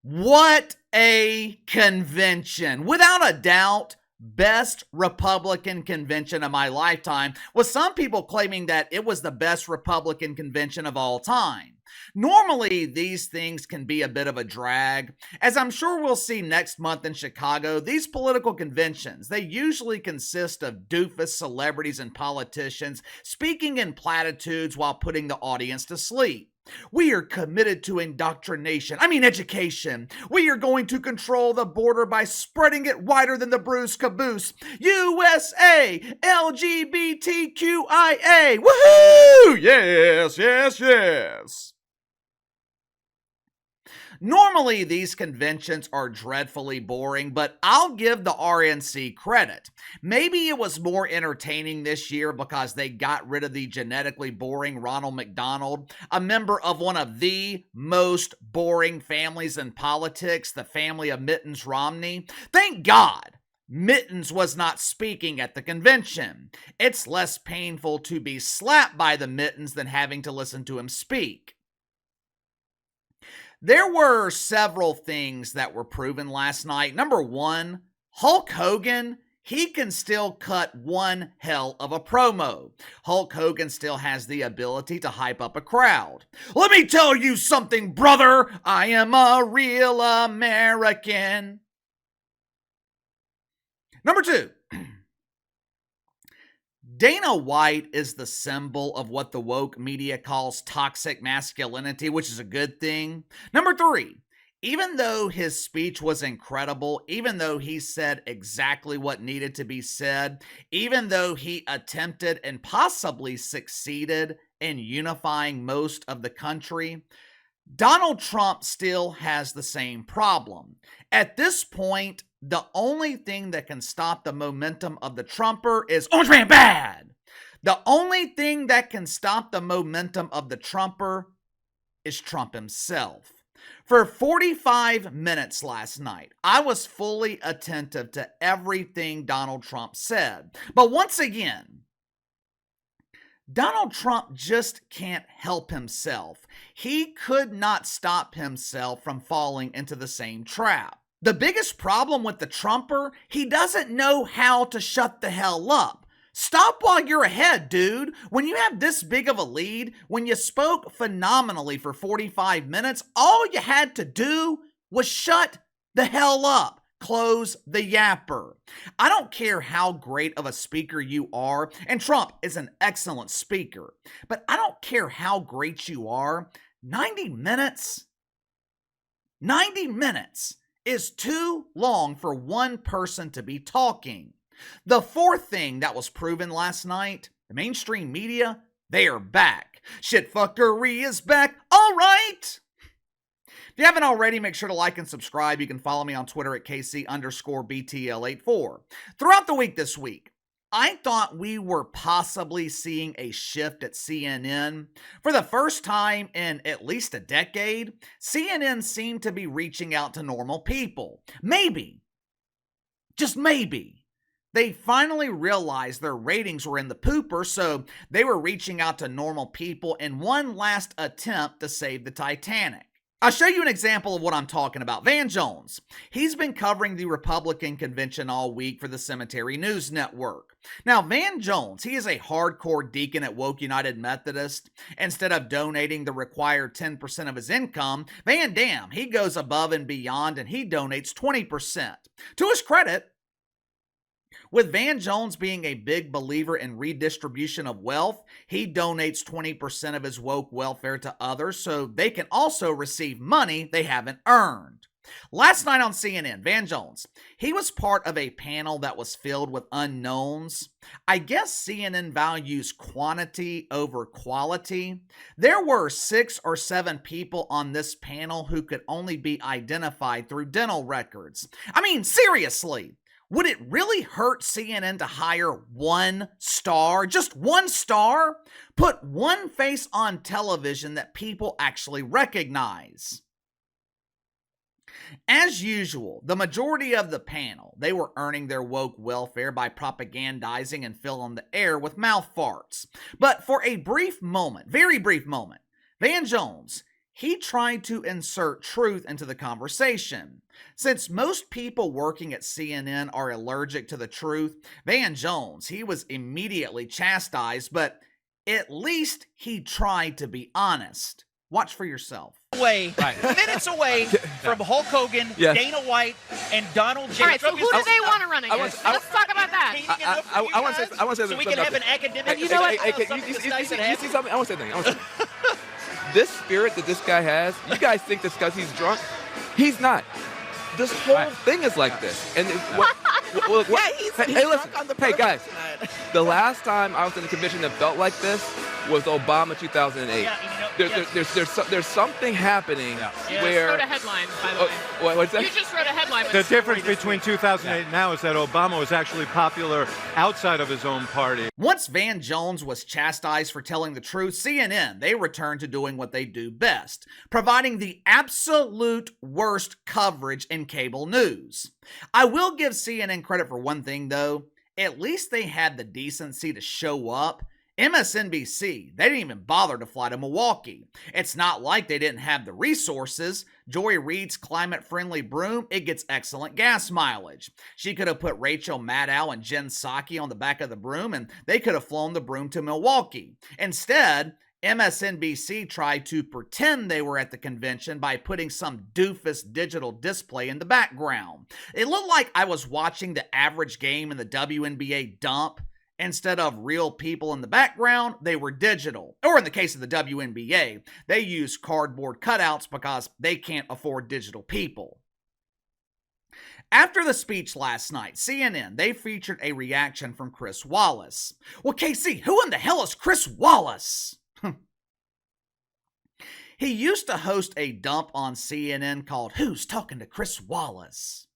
What a convention. Without a doubt, best Republican convention of my lifetime, with some people claiming that it was the best Republican convention of all time. Normally, these things can be a bit of a drag. As I'm sure we'll see next month in Chicago, these political conventions, they usually consist of doofus celebrities and politicians speaking in platitudes while putting the audience to sleep. We are committed to education. We are going to control the border by spreading it wider than the Bruce caboose. USA, LGBTQIA. Woohoo! Yes, yes, yes. Normally, these conventions are dreadfully boring, but I'll give the RNC credit. Maybe it was more entertaining this year because they got rid of the genetically boring Ronald McDonald, a member of one of the most boring families in politics, the family of Mittens Romney. Thank God Mittens was not speaking at the convention. It's less painful to be slapped by the Mittens than having to listen to him speak. There were several things that were proven last night. Number one, Hulk Hogan, he can still cut one hell of a promo. Hulk Hogan still has the ability to hype up a crowd. Let me tell you something, brother. I am a real American. Number two, Dana White is the symbol of what the woke media calls toxic masculinity, which is a good thing. Number three, even though his speech was incredible, even though he said exactly what needed to be said, even though he attempted and possibly succeeded in unifying most of the country, Donald Trump still has the same problem. At this point, the only thing that can stop the momentum of the Trumper is Orange Man bad. The only thing that can stop the momentum of the Trumper is Trump himself. For 45 minutes last night, I was fully attentive to everything Donald Trump said. But once again, Donald Trump just can't help himself. He could not stop himself from falling into the same trap. The biggest problem with the Trumper, he doesn't know how to shut the hell up. Stop while you're ahead, dude. When you have this big of a lead, when you spoke phenomenally for 45 minutes, all you had to do was shut the hell up. Close the yapper. I don't care how great of a speaker you are, and Trump is an excellent speaker, but I don't care how great you are. 90 minutes is too long for one person to be talking. The fourth thing that was proven last night, the mainstream media, they are back. Shitfuckery is back. All right. If you haven't already, make sure to like and subscribe. You can follow me on Twitter at KC_BTL84. Throughout the week this week, I thought we were possibly seeing a shift at CNN. For the first time in at least a decade, CNN seemed to be reaching out to normal people. Maybe, just maybe, they finally realized their ratings were in the pooper, so they were reaching out to normal people in one last attempt to save the Titanic. I'll show you an example of what I'm talking about. Van Jones. He's been covering the Republican convention all week for the Cemetery News Network. Now, Van Jones, he is a hardcore deacon at Woke United Methodist. Instead of donating the required 10% of his income, Van Dam, he goes above and beyond and he donates 20%. To his credit, with Van Jones being a big believer in redistribution of wealth, he donates 20% of his woke welfare to others so they can also receive money they haven't earned. Last night on CNN, Van Jones, he was part of a panel that was filled with unknowns. I guess CNN values quantity over quality. There were 6 or 7 people on this panel who could only be identified through dental records. I mean, seriously. Would it really hurt CNN to hire one star, just one star? Put one face on television that people actually recognize. As usual, the majority of the panel, they were earning their woke welfare by propagandizing and filling the air with mouth farts. But for a brief moment, very brief moment, Van Jones, he tried to insert truth into the conversation. Since most people working at CNN are allergic to the truth, Van Jones, he was immediately chastised, but at least he tried to be honest. Watch for yourself. Minutes away from Hulk Hogan, Dana White, and Donald J. All right, so who do they want to run against? Let's talk about that. I want to say so we can have an academic. And you know what? You see something? I want to say something. This spirit that this guy has, you guys think this because he's drunk? He's not. This whole thing is like this. And he's drunk on the hey guys, tonight. the last time I was in a convention that felt like this was Obama 2008. There's something happening where. You just wrote a headline, by the way. What's that? You just wrote a headline. The difference between 2008 and now is that Obama was actually popular outside of his own party. Once Van Jones was chastised for telling the truth, CNN, they returned to doing what they do best, providing the absolute worst coverage in cable news. I will give CNN credit for one thing, though. At least they had the decency to show up. MSNBC, they didn't even bother to fly to Milwaukee. It's not like they didn't have the resources. Joy Reid's climate-friendly broom, it gets excellent gas mileage. She could have put Rachel Maddow and Jen Psaki on the back of the broom, and they could have flown the broom to Milwaukee. Instead, MSNBC tried to pretend they were at the convention by putting some doofus digital display in the background. It looked like I was watching the average game in the WNBA dump. Instead of real people in the background, they were digital. Or in the case of the WNBA, they use cardboard cutouts because they can't afford digital people. After the speech last night, CNN, they featured a reaction from Chris Wallace. Well, KC, who in the hell is Chris Wallace? He used to host a dump on CNN called Who's Talking to Chris Wallace?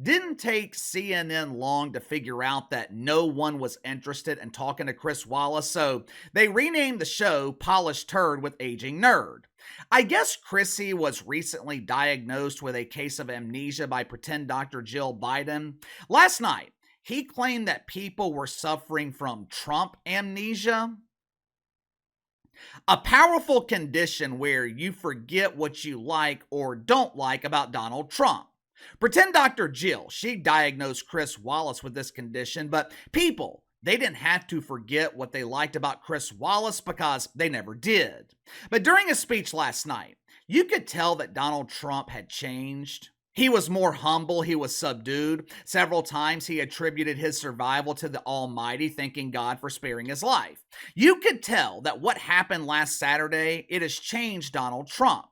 Didn't take CNN long to figure out that no one was interested in talking to Chris Wallace, so they renamed the show Polished Turd with Aging Nerd. I guess Chrissy was recently diagnosed with a case of amnesia by pretend Dr. Jill Biden. Last night, he claimed that people were suffering from Trump amnesia. A powerful condition where you forget what you like or don't like about Donald Trump. Pretend Dr. Jill, she diagnosed Chris Wallace with this condition, but people, they didn't have to forget what they liked about Chris Wallace because they never did. But during his speech last night, you could tell that Donald Trump had changed. He was more humble, he was subdued. Several times he attributed his survival to the Almighty, thanking God for sparing his life. You could tell that what happened last Saturday, it has changed Donald Trump.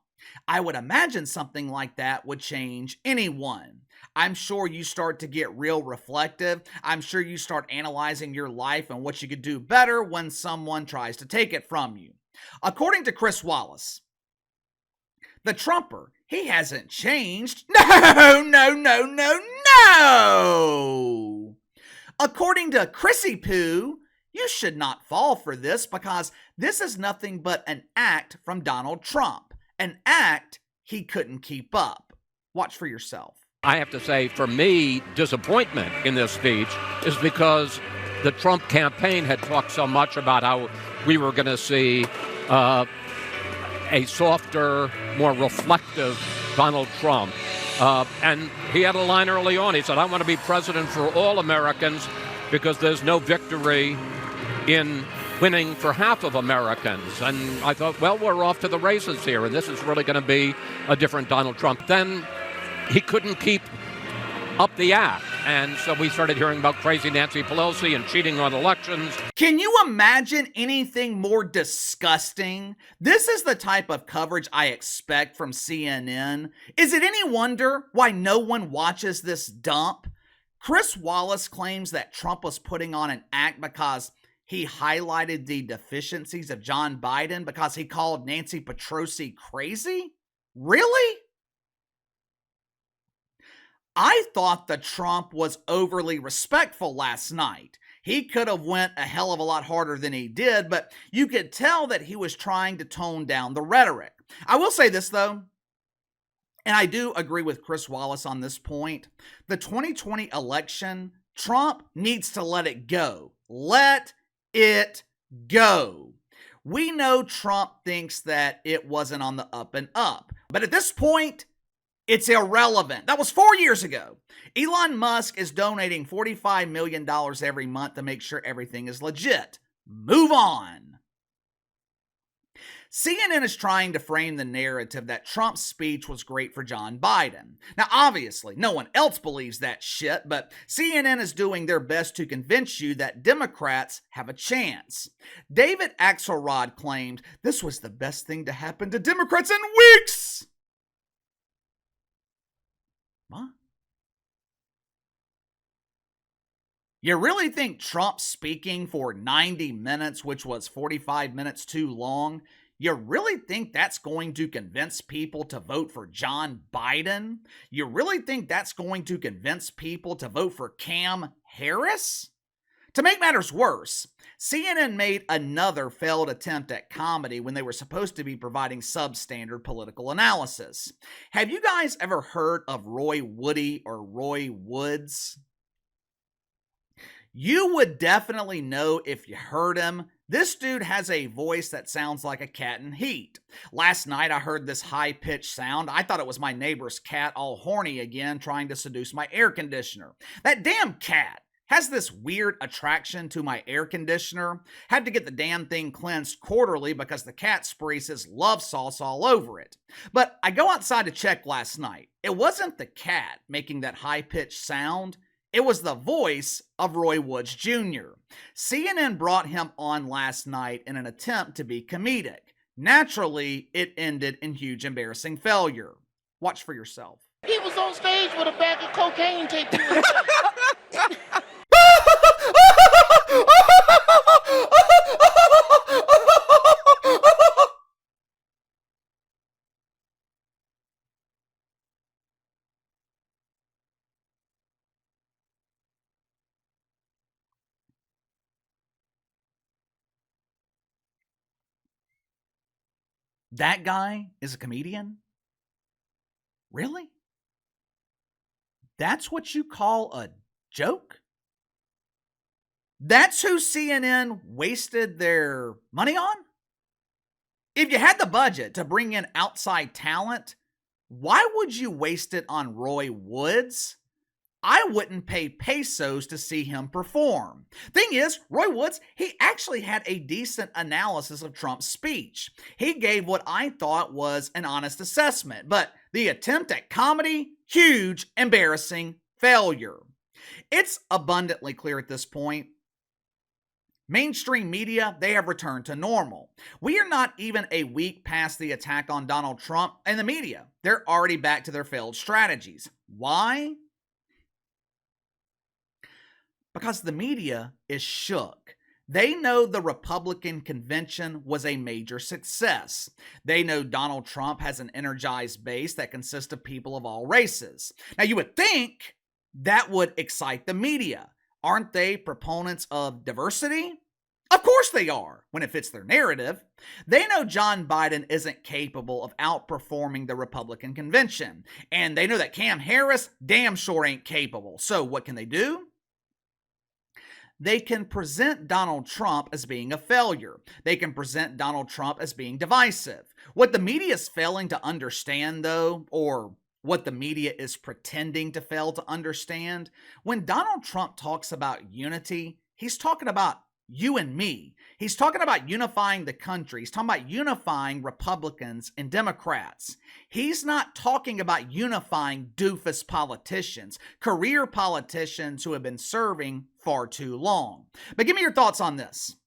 I would imagine something like that would change anyone. I'm sure you start to get real reflective. I'm sure you start analyzing your life and what you could do better when someone tries to take it from you. According to Chris Wallace, the Trumper, he hasn't changed. No! According to Chrissy Poo, you should not fall for this because this is nothing but an act from Donald Trump. An act he couldn't keep up. Watch for yourself. I have to say, for me, disappointment in this speech is because the Trump campaign had talked so much about how we were going to see a softer, more reflective Donald Trump. And he had a line early on. He said, I want to be president for all Americans because there's no victory in winning for half of Americans. And I thought, well, we're off to the races here, and this is really going to be a different Donald Trump. Then he couldn't keep up the act, and so we started hearing about crazy Nancy Pelosi and cheating on elections. Can you imagine anything more disgusting? This is the type of coverage I expect from CNN. Is it any wonder why no one watches this dump? Chris Wallace claims that Trump was putting on an act because he highlighted the deficiencies of John Biden because he called Nancy Pelosi crazy? Really? I thought that Trump was overly respectful last night. He could have went a hell of a lot harder than he did, but you could tell that he was trying to tone down the rhetoric. I will say this, though, and I do agree with Chris Wallace on this point. The 2020 election, Trump needs to let it go. Let it go. We know Trump thinks that it wasn't on the up and up. But at this point, it's irrelevant. That was 4 years ago. Elon Musk is donating $45 million every month to make sure everything is legit. Move on. CNN is trying to frame the narrative that Trump's speech was great for John Biden. Now, obviously, no one else believes that shit, but CNN is doing their best to convince you that Democrats have a chance. David Axelrod claimed this was the best thing to happen to Democrats in weeks. What? You really think Trump speaking for 90 minutes, which was 45 minutes too long, you really think that's going to convince people to vote for John Biden? You really think that's going to convince people to vote for Cam Harris? To make matters worse, CNN made another failed attempt at comedy when they were supposed to be providing substandard political analysis. Have you guys ever heard of Roy Woody or Roy Woods? You would definitely know if you heard him. This dude has a voice that sounds like a cat in heat. Last night I heard this high-pitched sound. I thought it was my neighbor's cat all horny again trying to seduce my air conditioner. That damn cat has this weird attraction to my air conditioner. Had to get the damn thing cleansed quarterly because the cat sprays his love sauce all over it. But I go outside to check last night. It wasn't the cat making that high-pitched sound. It was the voice of Roy Woods Jr. CNN brought him on last night in an attempt to be comedic. Naturally, it ended in huge embarrassing failure. Watch for yourself. He was on stage with a bag of cocaine taped to his face. That guy is a comedian? Really? That's what you call a joke? That's who CNN wasted their money on? If you had the budget to bring in outside talent, why would you waste it on Roy Woods? I wouldn't pay pesos to see him perform. Thing is, Roy Woods, he actually had a decent analysis of Trump's speech. He gave what I thought was an honest assessment, but the attempt at comedy, huge, embarrassing failure. It's abundantly clear at this point. Mainstream media, they have returned to normal. We are not even a week past the attack on Donald Trump, and the media, they're already back to their failed strategies. Why? Because the media is shook. They know the Republican convention was a major success. They know Donald Trump has an energized base that consists of people of all races. Now, you would think that would excite the media. Aren't they proponents of diversity? Of course they are, when it fits their narrative. They know John Biden isn't capable of outperforming the Republican convention. And they know that Cam Harris damn sure ain't capable. So what can they do? They can present Donald Trump as being a failure. They can present Donald Trump as being divisive. What the media is failing to understand, though, or what the media is pretending to fail to understand, when Donald Trump talks about unity, he's talking about you and me. He's talking about unifying the country. He's talking about unifying Republicans and Democrats. He's not talking about unifying doofus politicians, career politicians who have been serving far too long. But give me your thoughts on this.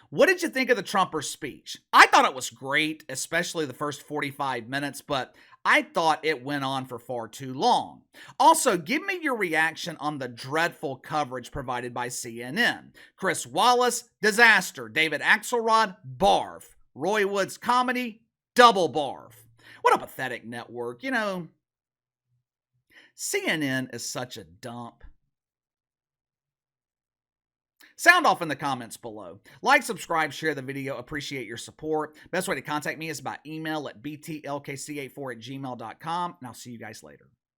What did you think of the Trumper speech? I thought it was great, especially the first 45 minutes, but I thought it went on for far too long. Also, give me your reaction on the dreadful coverage provided by CNN. Chris Wallace, disaster. David Axelrod, barf. Roy Woods, comedy, double barf. What a pathetic network. You know, CNN is such a dump. Sound off in the comments below. Like, subscribe, share the video. Appreciate your support. Best way to contact me is by email at btlkc84@gmail.com, and I'll see you guys later.